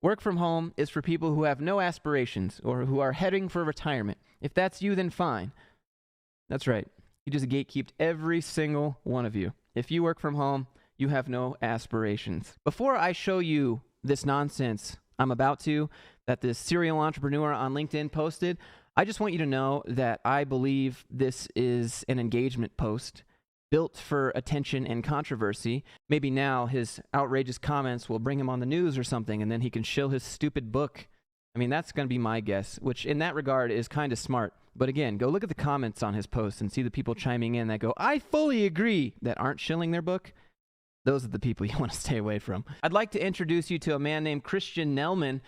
Work from home is for people who have no aspirations or who are heading for retirement. If that's you, then fine. That's right. You just gatekeeped every single one of you. If you work from home, you have no aspirations. Before I show you this nonsense I'm about to, that this serial entrepreneur on LinkedIn posted, I just want you to know that I believe this is an engagement post built for attention and controversy. Maybe now his outrageous comments will bring him on the news or something, and then he can shill his stupid book. I mean, that's going to be my guess, which in that regard is kind of smart. But again, go look at the comments on his post and see the people chiming in that go, I fully agree, that aren't shilling their book. Those are the people you want to stay away from. I'd like to introduce you to a man named Christian Nelman.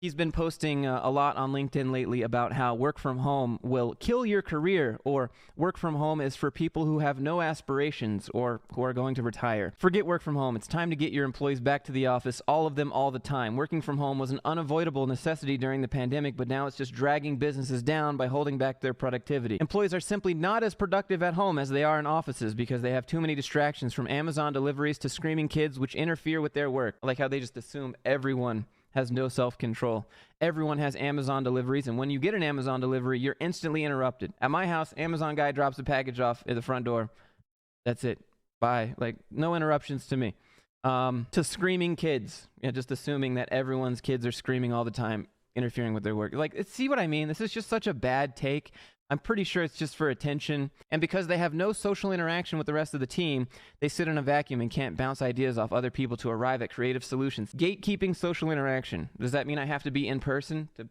He's been posting a lot on LinkedIn lately about how work from home will kill your career, or work from home is for people who have no aspirations or who are going to retire. Forget work from home. It's time to get your employees back to the office, all of them, all the time. Working from home was an unavoidable necessity during the pandemic, but now it's just dragging businesses down by holding back their productivity. Employees are simply not as productive at home as they are in offices because they have too many distractions, from Amazon deliveries to screaming kids, which interfere with their work. I like how they just assume everyone has no self-control. Everyone has Amazon deliveries, and when you get an Amazon delivery, you're instantly interrupted. At my house, Amazon guy drops a package off at the front door. That's it. Bye. Like, no interruptions to me. To screaming kids, just assuming that everyone's kids are screaming all the time, interfering with their work. Like, see what I mean? This is just such a bad take. I'm pretty sure it's just for attention. And because they have no social interaction with the rest of the team, they sit in a vacuum and can't bounce ideas off other people to arrive at creative solutions. Gatekeeping social interaction. Does that mean I have to be in person to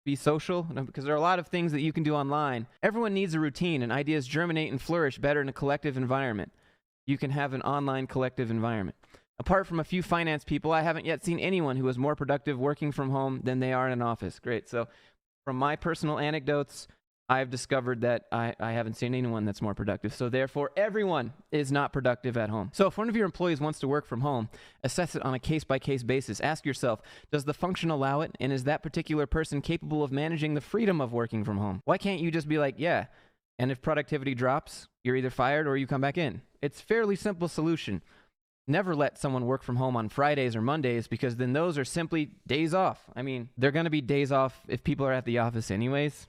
be social? No, because there are a lot of things that you can do online. Everyone needs a routine, and ideas germinate and flourish better in a collective environment. You can have an online collective environment. Apart from a few finance people, I haven't yet seen anyone who is more productive working from home than they are in an office. Great. So from my personal anecdotes, I've discovered that I haven't seen anyone that's more productive. So therefore, everyone is not productive at home. So if one of your employees wants to work from home, assess it on a case-by-case basis. Ask yourself, does the function allow it? And is that particular person capable of managing the freedom of working from home? Why can't you just be like, yeah, and if productivity drops, you're either fired or you come back in? It's a fairly simple solution. Never let someone work from home on Fridays or Mondays, because then those are simply days off. I mean, they're going to be days off if people are at the office anyways.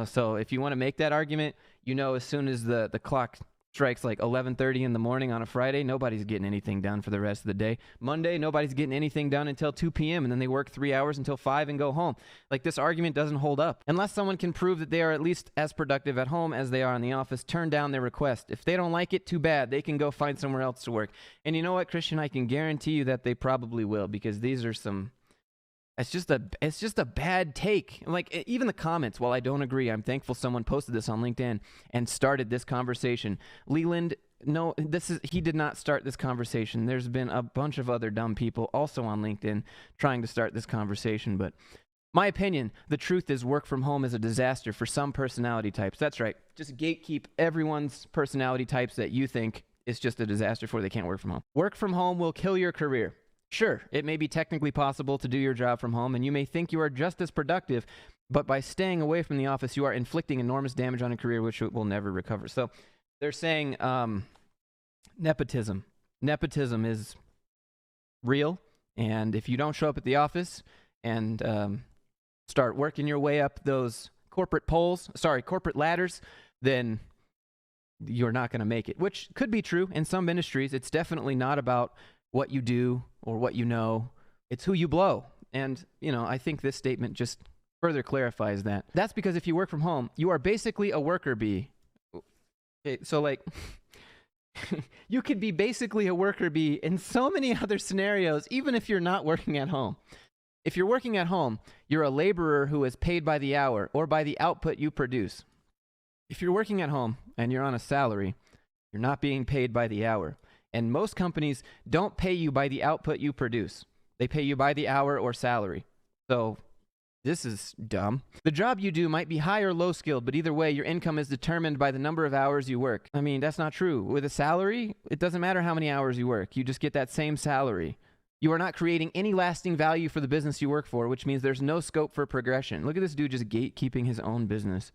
So if you want to make that argument, as soon as the clock strikes like 11:30 in the morning on a Friday, nobody's getting anything done for the rest of the day. Monday, nobody's getting anything done until 2 p.m. and then they work 3 hours until 5 and go home. Like, this argument doesn't hold up. Unless someone can prove that they are at least as productive at home as they are in the office, turn down their request. If they don't like it, too bad. They can go find somewhere else to work. And you know what, Christian? I can guarantee you that they probably will, because these are some... It's just a bad take. Like, even the comments, while I don't agree, I'm thankful someone posted this on LinkedIn and started this conversation. Leland, no, he did not start this conversation. There's been a bunch of other dumb people also on LinkedIn trying to start this conversation. But my opinion, the truth is, work from home is a disaster for some personality types. That's right. Just gatekeep everyone's personality types that you think is just a disaster for they can't work from home. Work from home will kill your career. Sure, it may be technically possible to do your job from home, and you may think you are just as productive, but by staying away from the office, you are inflicting enormous damage on a career which will never recover. So they're saying nepotism. Nepotism is real, and if you don't show up at the office and start working your way up those corporate ladders, then you're not going to make it, which could be true in some industries. It's definitely not about what you do or what you know. It's who you blow. And, I think this statement just further clarifies that. That's because if you work from home, you are basically a worker bee. Okay, so you could be basically a worker bee in so many other scenarios, even if you're not working at home. If you're working at home, you're a laborer who is paid by the hour or by the output you produce. If you're working at home and you're on a salary, you're not being paid by the hour. And most companies don't pay you by the output you produce. They pay you by the hour or salary. So this is dumb. The job you do might be high or low skilled, but either way, your income is determined by the number of hours you work. I mean, that's not true. With a salary, it doesn't matter how many hours you work. You just get that same salary. You are not creating any lasting value for the business you work for, which means there's no scope for progression. Look at this dude just gatekeeping his own business.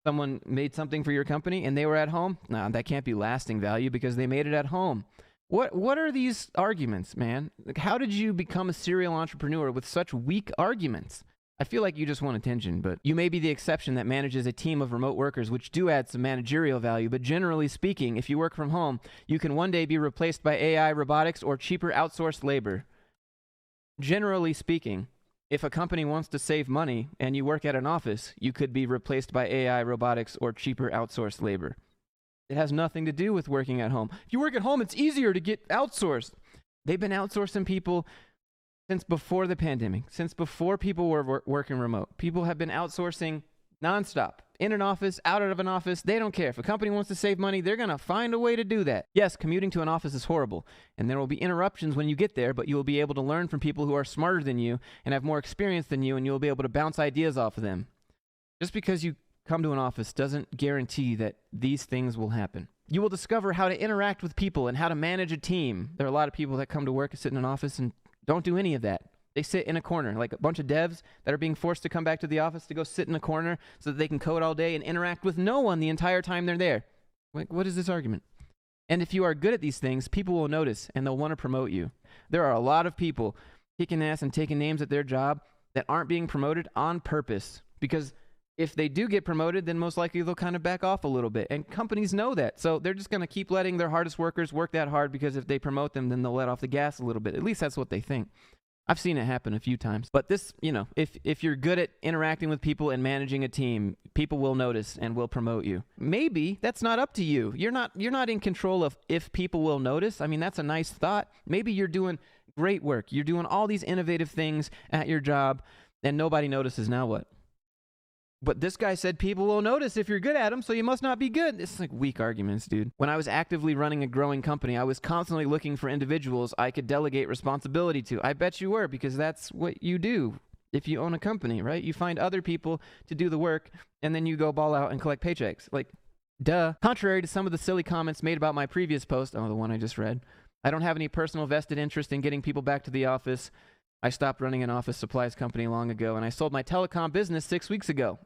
Someone made something for your company and they were at home? No, that can't be lasting value because they made it at home. What are these arguments, man? Like, how did you become a serial entrepreneur with such weak arguments? I feel like you just want attention, but you may be the exception that manages a team of remote workers, which do add some managerial value. But generally speaking, if you work from home, you can one day be replaced by AI, robotics, or cheaper outsourced labor. Generally speaking, if a company wants to save money and you work at an office, you could be replaced by AI, robotics, or cheaper outsourced labor. It has nothing to do with working at home. If you work at home, it's easier to get outsourced. They've been outsourcing people since before the pandemic, since before people were working remote. People have been outsourcing nonstop. In an office, out of an office, they don't care. If a company wants to save money, they're going to find a way to do that. Yes, commuting to an office is horrible, and there will be interruptions when you get there, but you will be able to learn from people who are smarter than you and have more experience than you, and you'll be able to bounce ideas off of them. Just because you come to an office doesn't guarantee that these things will happen. You will discover how to interact with people and how to manage a team. There are a lot of people that come to work and sit in an office and don't do any of that. They sit in a corner, like a bunch of devs that are being forced to come back to the office to go sit in a corner so that they can code all day and interact with no one the entire time they're there. Like, what is this argument? And if you are good at these things, people will notice and they'll want to promote you. There are a lot of people kicking ass and taking names at their job that aren't being promoted on purpose, because if they do get promoted, then most likely they'll kind of back off a little bit. And companies know that. So they're just going to keep letting their hardest workers work that hard, because if they promote them, then they'll let off the gas a little bit. At least that's what they think. I've seen it happen a few times. But this, if you're good at interacting with people and managing a team, people will notice and will promote you. Maybe that's not up to you. You're not in control of if people will notice. I mean, that's a nice thought. Maybe you're doing great work. You're doing all these innovative things at your job and nobody notices. Now what? But this guy said people will notice if you're good at them, so you must not be good. This is like weak arguments, dude. When I was actively running a growing company, I was constantly looking for individuals I could delegate responsibility to. I bet you were, because that's what you do if you own a company, right? You find other people to do the work, and then you go ball out and collect paychecks. Like, duh. Contrary to some of the silly comments made about my previous post, the one I just read, I don't have any personal vested interest in getting people back to the office. I stopped running an office supplies company long ago, and I sold my telecom business 6 weeks ago.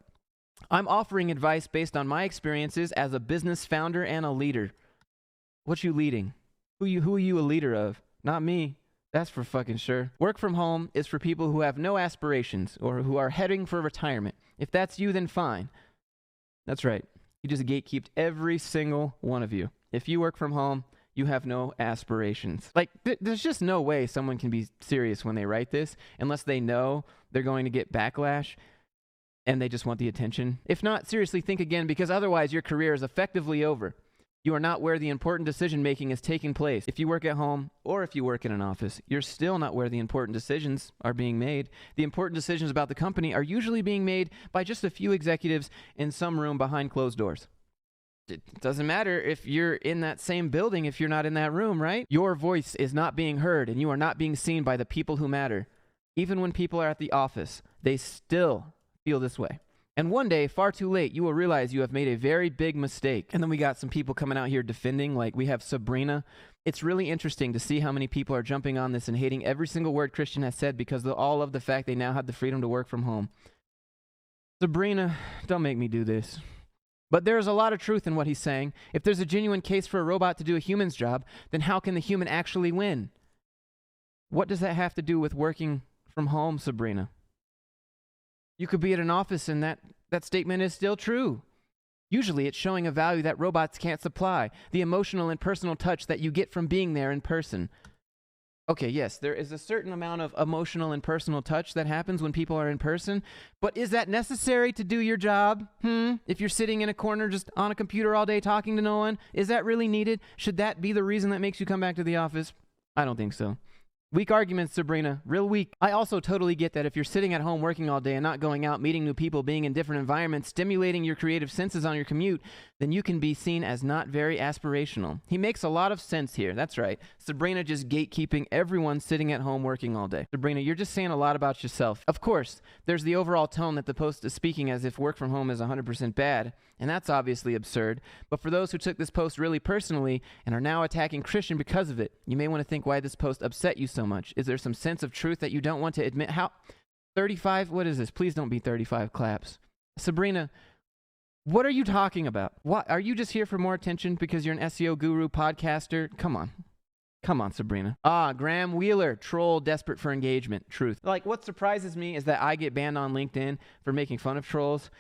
I'm offering advice based on my experiences as a business founder and a leader. What you leading? Who are you a leader of? Not me. That's for fucking sure. Work from home is for people who have no aspirations or who are heading for retirement. If that's you, then fine. That's right. You just gatekeeped every single one of you. If you work from home, you have no aspirations. Like, there's just no way someone can be serious when they write this unless they know they're going to get backlash and they just want the attention. If not, seriously think again, because otherwise your career is effectively over. You are not where the important decision-making is taking place. If you work at home or if you work in an office, you're still not where the important decisions are being made. The important decisions about the company are usually being made by just a few executives in some room behind closed doors. It doesn't matter if you're in that same building if you're not in that room, right? Your voice is not being heard, and you are not being seen by the people who matter. Even when people are at the office, they still feel this way. And one day, far too late, you will realize you have made a very big mistake. And then we got some people coming out here defending, like we have Sabrina. It's really interesting to see how many people are jumping on this and hating every single word Christian has said because they all love the fact they now have the freedom to work from home. Sabrina, don't make me do this. But there's a lot of truth in what he's saying. If there's a genuine case for a robot to do a human's job, then how can the human actually win? What does that have to do with working from home, Sabrina? You could be at an office and that statement is still true. Usually it's showing a value that robots can't supply, the emotional and personal touch that you get from being there in person. Okay, yes, there is a certain amount of emotional and personal touch that happens when people are in person, but is that necessary to do your job? If you're sitting in a corner just on a computer all day talking to no one, is that really needed? Should that be the reason that makes you come back to the office? I don't think so. Weak arguments, Sabrina. Real weak. I also totally get that if you're sitting at home working all day and not going out, meeting new people, being in different environments, stimulating your creative senses on your commute, then you can be seen as not very aspirational. He makes a lot of sense here. That's right. Sabrina just gatekeeping everyone sitting at home working all day. Sabrina, you're just saying a lot about yourself. Of course, there's the overall tone that the post is speaking as if work from home is 100% bad, and that's obviously absurd. But for those who took this post really personally and are now attacking Christian because of it, you may want to think why this post upset you so much. Is there some sense of truth that you don't want to admit? How? 35? What is this? Please don't be 35 claps. Sabrina, what are you talking about? What? Are you just here for more attention because you're an SEO guru podcaster? Come on. Come on, Sabrina. Ah, Graham Wheeler, troll desperate for engagement. Truth. Like, what surprises me is that I get banned on LinkedIn for making fun of trolls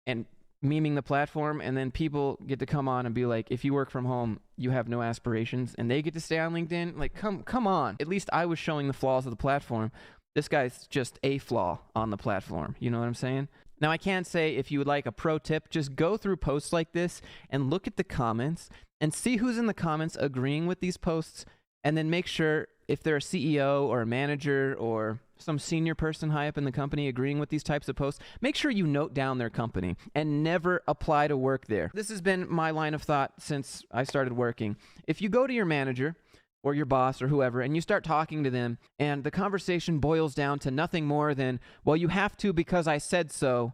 and memeing the platform, and then people get to come on and be like, if you work from home, you have no aspirations, and they get to stay on LinkedIn. Like, come on. At least I was showing the flaws of the platform. This guy's just a flaw on the platform. You know what I'm saying? Now, I can say, if you would like a pro tip, just go through posts like this and look at the comments and see who's in the comments agreeing with these posts, and then make sure if they're a CEO or a manager or some senior person high up in the company agreeing with these types of posts, make sure you note down their company and never apply to work there. This has been my line of thought since I started working. If you go to your manager or your boss or whoever and you start talking to them and the conversation boils down to nothing more than, well, you have to because I said so,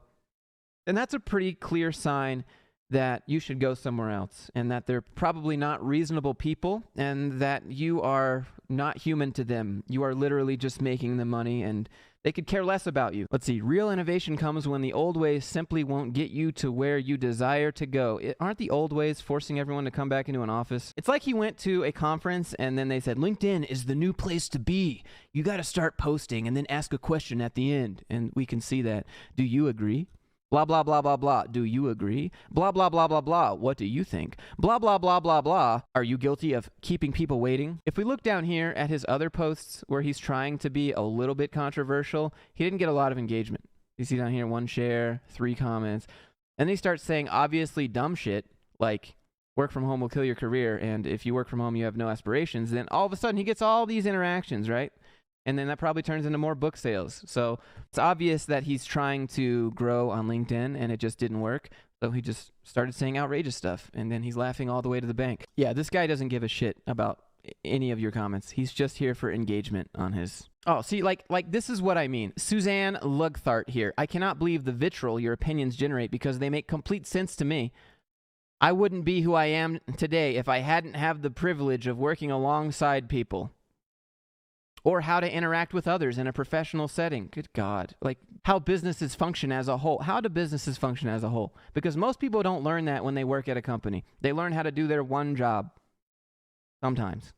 then that's a pretty clear sign that you should go somewhere else, and that they're probably not reasonable people, and that you are not human to them. You are literally just making them money, and they could care less about you. Let's see. Real innovation comes when the old ways simply won't get you to where you desire to go. Aren't the old ways forcing everyone to come back into an office? It's like he went to a conference, and then they said, LinkedIn is the new place to be. You got to start posting, and then ask a question at the end, and we can see that. Do you agree? Blah, blah, blah, blah, blah. Do you agree? Blah, blah, blah, blah, blah. What do you think? Blah, blah, blah, blah, blah. Are you guilty of keeping people waiting? If we look down here at his other posts where he's trying to be a little bit controversial, he didn't get a lot of engagement. You see down here, 1 share, 3 comments. And he starts saying obviously dumb shit like work from home will kill your career, and if you work from home, you have no aspirations. Then all of a sudden he gets all these interactions, right? And then that probably turns into more book sales. So it's obvious that he's trying to grow on LinkedIn, and it just didn't work. So he just started saying outrageous stuff, and then he's laughing all the way to the bank. Yeah, this guy doesn't give a shit about any of your comments. He's just here for engagement on his... Oh, see, like this is what I mean. Suzanne Lugthart here. I cannot believe the vitriol your opinions generate because they make complete sense to me. I wouldn't be who I am today if I hadn't had the privilege of working alongside people. Or how to interact with others in a professional setting. Good God. Like, how businesses function as a whole. How do businesses function as a whole? Because most people don't learn that when they work at a company. They learn how to do their one job. Sometimes.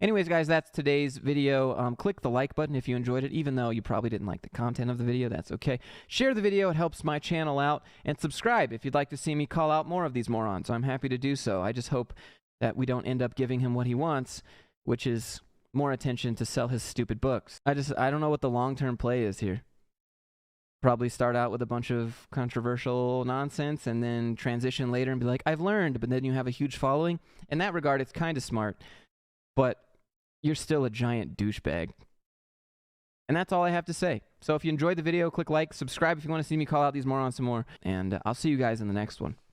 Anyways, guys, that's today's video. Click the like button if you enjoyed it, even though you probably didn't like the content of the video. That's okay. Share the video. It helps my channel out. And subscribe if you'd like to see me call out more of these morons. I'm happy to do so. I just hope that we don't end up giving him what he wants, which is... more attention to sell his stupid books. I don't know what the long-term play is here. Probably start out with a bunch of controversial nonsense and then transition later and be like, I've learned, but then you have a huge following. In that regard, it's kind of smart, but you're still a giant douchebag. And that's all I have to say. So if you enjoyed the video, click like, subscribe if you want to see me call out these morons some more, and I'll see you guys in the next one.